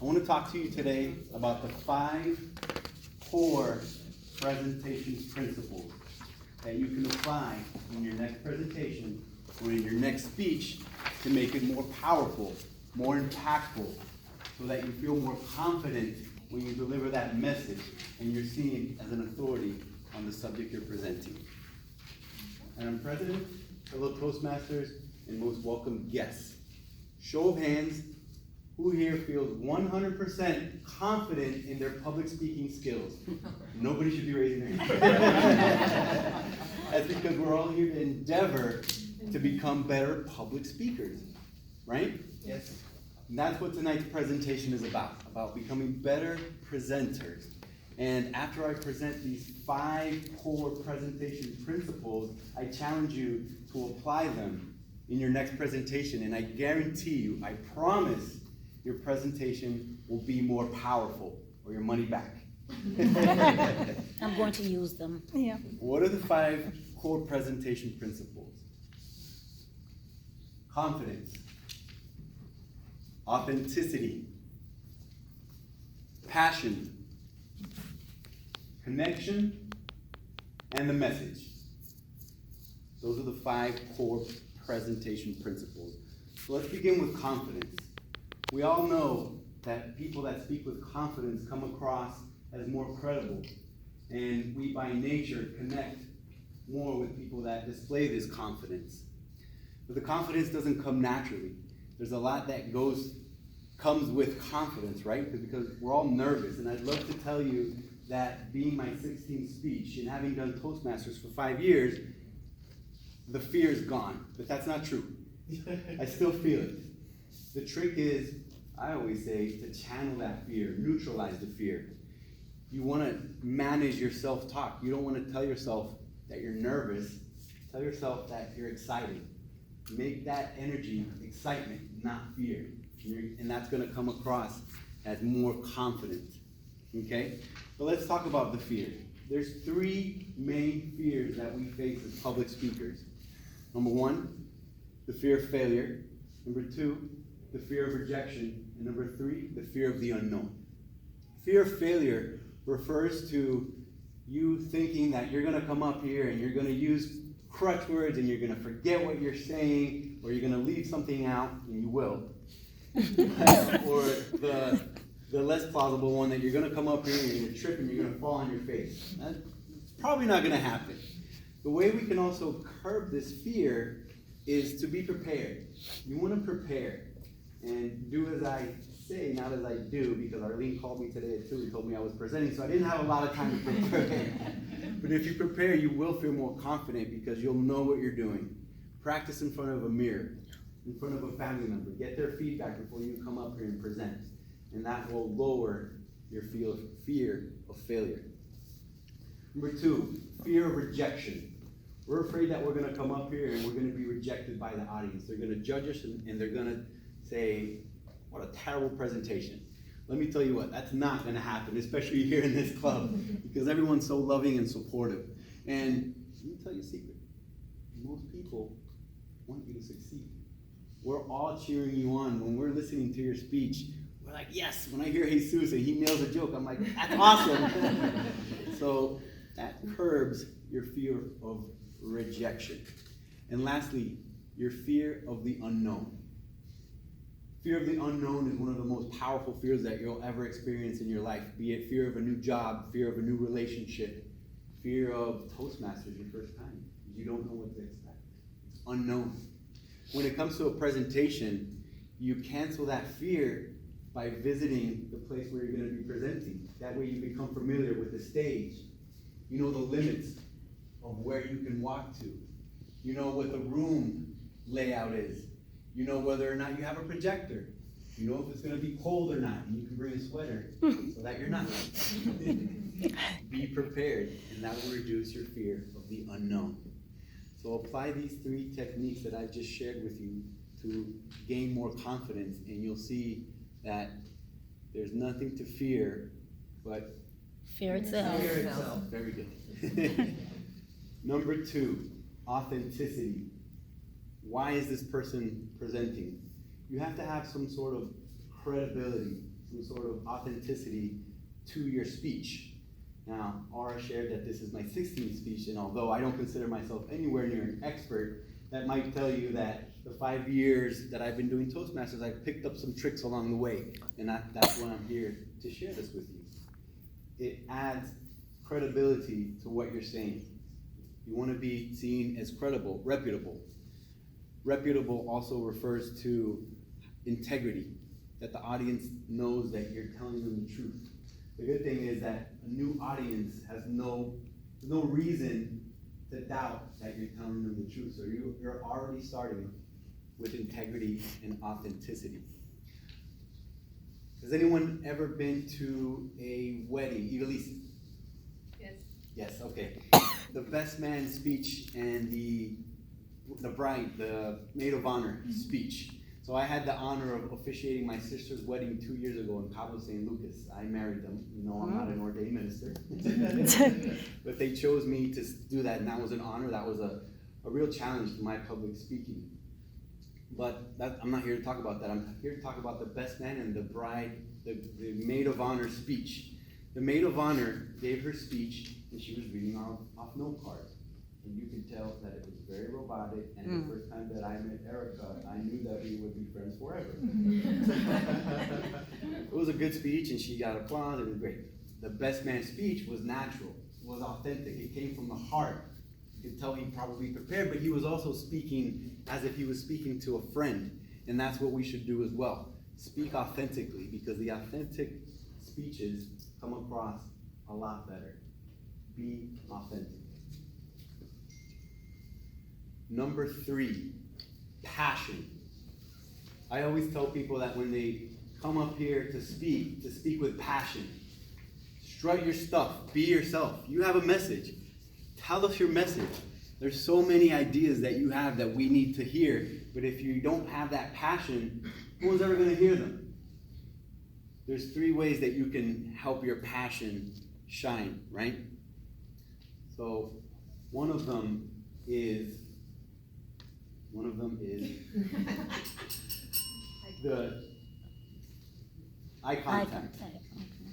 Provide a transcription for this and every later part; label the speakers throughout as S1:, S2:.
S1: I want to talk to you today about the 5 core presentation principles that you can apply in your next presentation or in your next speech to make it more powerful, more impactful, so that you feel more confident when you deliver that message and you're seen as an authority on the subject you're presenting. Madam President, fellow Toastmasters, and most welcome guests. Show of hands, who here feels 100% confident in their public speaking skills? Nobody should be raising their hand. That's because we're all here to endeavor to become better public speakers, right?
S2: Yes.
S1: And that's what tonight's presentation is about becoming better presenters. And after I present these 5 core presentation principles, I challenge you to apply them in your next presentation. And I guarantee you, I promise, your presentation will be more powerful, or your money back.
S3: I'm going to use them.
S4: Yeah.
S1: What are the 5 core presentation principles? Confidence, authenticity, passion, connection, and the message. Those are the 5 core presentation principles. So let's begin with confidence. We all know that people that speak with confidence come across as more credible, and we by nature connect more with people that display this confidence. But the confidence doesn't come naturally. There's a lot that comes with confidence, right? Because we're all nervous, and I'd love to tell you that being my 16th speech and having done Toastmasters for 5 years, the fear is gone, but that's not true. I still feel it. The trick is, I always say, to channel that fear, neutralize the fear. You want to manage your self-talk. You don't want to tell yourself that you're nervous. Tell yourself that you're excited. Make that energy excitement, not fear. And that's going to come across as more confident. Okay? But let's talk about the fear. There's 3 main fears that we face as public speakers. Number 1, the fear of failure. Number 2, the fear of rejection. And number 3, the fear of the unknown. Fear of failure refers to you thinking that you're going to come up here and you're going to use crutch words and you're going to forget what you're saying, or you're going to leave something out, and you will. Or the less plausible one, that you're going to come up here and you're going to trip and you're going to fall on your face. That's probably not going to happen. The way we can also curb this fear is to be prepared. You want to prepare and do as I say, not as I do, because Arlene called me today at 2 and told me I was presenting, so I didn't have a lot of time to prepare. But if you prepare, you will feel more confident because you'll know what you're doing. Practice in front of a mirror, in front of a family member. Get their feedback before you come up here and present. And that will lower your fear of failure. Number 2, fear of rejection. We're afraid that we're going to come up here and we're going to be rejected by the audience. They're going to judge us and they're going to say, what a terrible presentation. Let me tell you what, that's not going to happen, especially here in this club, because everyone's so loving and supportive. And let me tell you a secret. Most people want you to succeed. We're all cheering you on. When we're listening to your speech, we're like, yes. When I hear Jesus and he nails a joke, I'm like, that's awesome. So that curbs your fear of rejection. And lastly, your fear of the unknown. Fear of the unknown is one of the most powerful fears that you'll ever experience in your life, be it fear of a new job, fear of a new relationship, fear of Toastmasters your first time. You don't know what to expect. It's unknown. When it comes to a presentation, you cancel that fear by visiting the place where you're going to be presenting. That way you become familiar with the stage. You know the limits of where you can walk to. You know what the room layout is. You know whether or not you have a projector. You know if it's going to be cold or not, and you can bring a sweater so that you're not. Be prepared, and that will reduce your fear of the unknown. So apply these 3 techniques that I just shared with you to gain more confidence, and you'll see that there's nothing to fear but
S3: Fear itself.
S2: Fear itself.
S1: very good. Number 2, authenticity. Why is this person presenting? You have to have some sort of credibility, some sort of authenticity to your speech. Now, Aura shared that this is my 16th speech, and although I don't consider myself anywhere near an expert, that might tell you that the 5 years that I've been doing Toastmasters, I've picked up some tricks along the way, and that's why I'm here to share this with you. It adds credibility to what you're saying. You want to be seen as credible, reputable. Reputable also refers to integrity, that the audience knows that you're telling them the truth. The good thing is that a new audience has no reason to doubt that you're telling them the truth. So you're already starting with integrity and authenticity. Has anyone ever been to a wedding? Evelise?
S2: Yes.
S1: Yes, okay. The best man speech and the bride, the maid of honor speech. So I had the honor of officiating my sister's wedding 2 years ago in Cabo San Lucas. I married them. You know, I'm not an ordained minister. But they chose me to do that, and that was an honor. That was a real challenge to my public speaking. But I'm not here to talk about that. I'm here to talk about the best man and the bride, the maid of honor speech. The maid of honor gave her speech, and she was reading off note cards. And you could tell that it was very robotic, and the first time that I met Erica, I knew that we would be friends forever. It was a good speech, and she got applause. It was great. The best man speech was natural, was authentic. It came from the heart. You could tell he probably prepared, but he was also speaking as if he was speaking to a friend. And that's what we should do as well. Speak authentically, because the authentic speeches come across a lot better. Be authentic. Number 3, passion. I always tell people that when they come up here to speak with passion. Strut your stuff. Be yourself. You have a message. Tell us your message. There's so many ideas that you have that we need to hear, but if you don't have that passion, no one's ever going to hear them. There's 3 ways that you can help your passion shine, right? So one of them is the eye contact.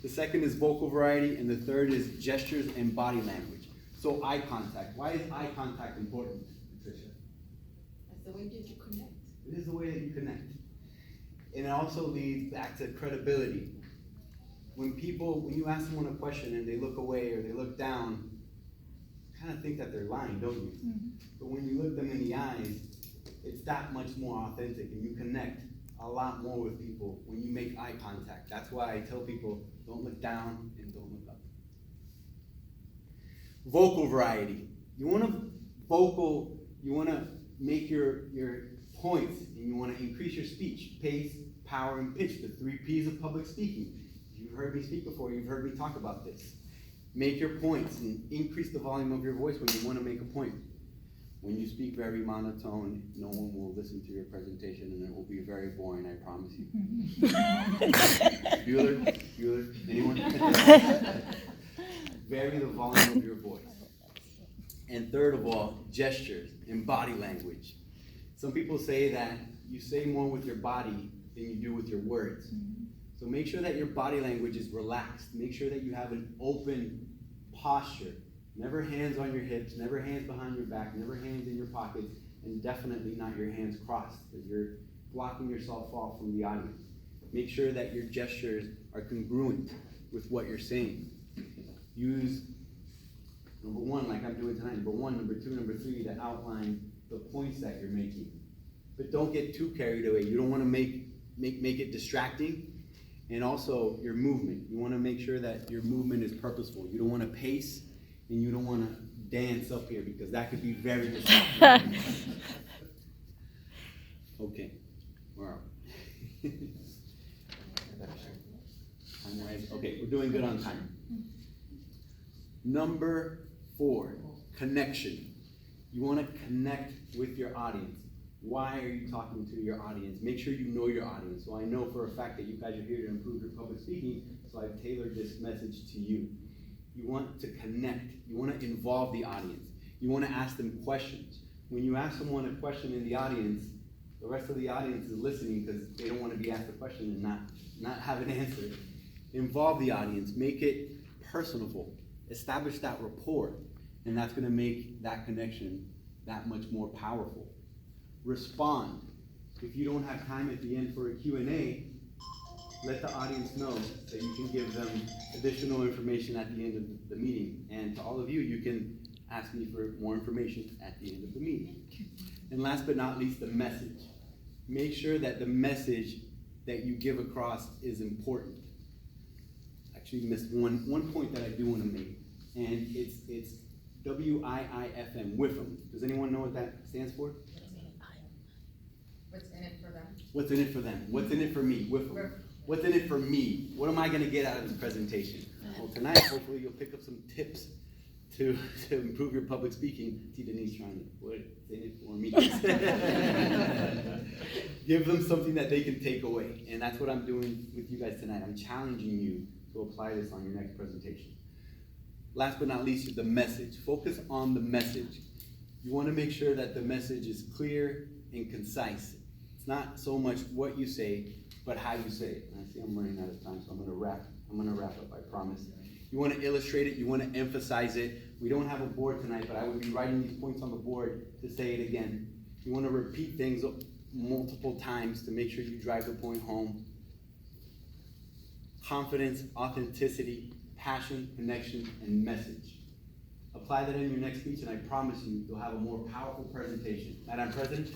S1: The second is vocal variety, and the third is gestures and body language. So eye contact. Why is eye contact important, Patricia?
S2: That's the way that you connect.
S1: It is the way that you connect. And it also leads back to credibility. When you ask someone a question and they look away or they look down, you kind of think that they're lying, don't you? Mm-hmm. But when you look them in the eyes, it's that much more authentic, and you connect a lot more with people when you make eye contact. That's why I tell people, don't look down and don't look up. Vocal variety. You want to make your points, and you want to increase your speech, pace, power, and pitch, the 3 P's of public speaking. You've heard me speak before, you've heard me talk about this. Make your points and increase the volume of your voice when you want to make a point. When you speak very monotone, no one will listen to your presentation, and it will be very boring, I promise you. Bueller, anyone? Vary the volume of your voice. And third of all, gestures and body language. Some people say that you say more with your body than you do with your words. So make sure that your body language is relaxed. Make sure that you have an open posture. Never hands on your hips, never hands behind your back, never hands in your pockets, and definitely not your hands crossed, because you're blocking yourself off from the audience. Make sure that your gestures are congruent with what you're saying. Use number 1, like I'm doing tonight, number 1, number 2, number 3, to outline the points that you're making. But don't get too carried away. You don't want to make it distracting. And also your movement. You want to make sure that your movement is purposeful. You don't want to pace, and you don't want to dance up here, because that could be very distracting. Okay, where are we? Time-wise, okay, we're doing good on time. Number 4, connection. You want to connect with your audience. Why are you talking to your audience? Make sure you know your audience. So I know for a fact that you guys are here to improve your public speaking, so I've tailored this message to you. You want to connect. You want to involve the audience. You want to ask them questions. When you ask someone a question in the audience, The rest of the audience is listening because they don't want to be asked a question and not have an answer. Involve the audience, make it personable, establish that rapport, and that's gonna make that connection that much more powerful. Respond. If you don't have time at the end for a Q&A, let the audience know that you can give them additional information at the end of the meeting. And to all of you, you can ask me for more information at the end of the meeting. And last but not least, the message. Make sure that the message that you give across is important. Actually missed one point that I do want to make, and it's WIIFM, WIFM. Does anyone know what that stands for?
S2: What's in it for them?
S1: What's in it for them? What's in it for me? WIFM. What's in it for me? What am I going to get out of this presentation? Well, tonight, hopefully, you'll pick up some tips to improve your public speaking. See Denise trying to, what's in it for me? Give them something that they can take away. And that's what I'm doing with you guys tonight. I'm challenging you to apply this on your next presentation. Last but not least, the message. Focus on the message. You want to make sure that the message is clear and concise. It's not so much what you say, but how you say it. And I see I'm running out of time, so I'm gonna wrap up, I promise. You wanna illustrate it, you wanna emphasize it. We don't have a board tonight, but I would be writing these points on the board to say it again. You wanna repeat things multiple times to make sure you drive the point home. Confidence, authenticity, passion, connection, and message. Apply that in your next speech, and I promise you, you'll have a more powerful presentation. Madam President?